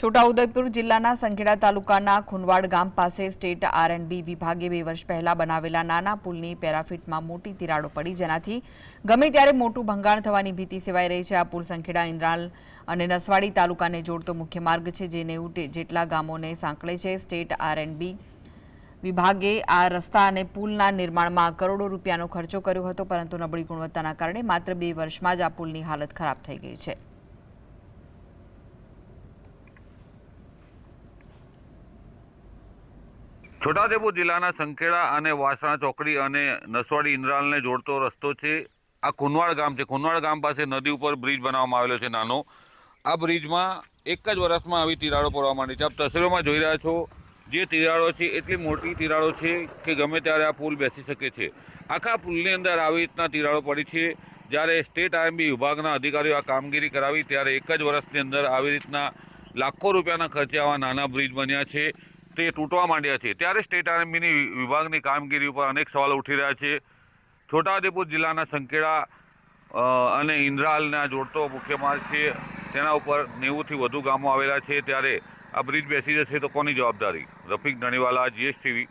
છોટાઉદેપુર જિલ્લાના સંખેડા તાલુકાના ખુનવાડ ગામ પાસે સ્ટેટ આર&બી વિભાગે 2 વર્ષ પહેલા બનાવેલા નાના પુલની પેરાફિટમાં મોટી તિરાડો પડી, જેનાથી ગમે ત્યારે મોટું ભંગાણ થવાની ભીતિ સેવાઈ રહી છે। આ પુલ સંખેડા, ઇન્દ્રાલ અને નસવાડી તાલુકાને જોડતો મુખ્ય માર્ગ છે, જે 90 જેટલા ગામોને સાંકળે છે। સ્ટેટ આર&બી વિભાગે આ રસ્તા અને પુલના નિર્માણમાં કરોડો રૂપિયાનો ખર્ચો કર્યો હતો, પરંતુ નબળી ગુણવત્તાના કારણે માત્ર 2 વર્ષમાં જ આ પુલની હાલત ખરાબ થઈ ગઈ છે। છોટાઉદેપુર જિલ્લાના સંખેડા અને વાસણા ચોકડી અને નસવાડી ઇન્દ્રાલને જોડતો રસ્તો છે। આ ખુનવાડ ગામ છે। ખુનવાડ ગામ પાસે નદી ઉપર બ્રિજ બનાવવામાં આવેલો છે નાનો। આ બ્રિજમાં એક જ વર્ષમાં આવી તિરાડો પડવા માંડી છે। આપ તસવીરોમાં જોઈ રહ્યા છો, જે તિરાડો છે એટલી મોટી તિરાડો છે કે ગમે ત્યારે આ પુલ બેસી શકે છે। આખા પુલની અંદર આવી રીતના તિરાડો પડી છે। જ્યારે સ્ટેટ આર&બી વિભાગના અધિકારીઓ આ કામગીરી કરાવી ત્યારે એક જ વર્ષની અંદર આવી રીતના લાખો રૂપિયાના ખર્ચે આવા નાના બ્રિજ બન્યા છે, તે તૂટવા માંડ્યા છે। ત્યારે સ્ટેટ આર&બીની વિભાગની કામગીરી ઉપર અનેક સવાલો ઉઠી રહ્યા છે। છોટાઉદેપુર જિલ્લાના સંખેડા અને ઇન્દ્રાલને જોડતો મુખ્ય માર્ગ છે, તેના ઉપર 90થી વધુ ગામો આવેલા છે। ત્યારે આ બ્રિજ બેસી જશે તો કોની જવાબદારી? Rafiq Dhaniwala, GS TV।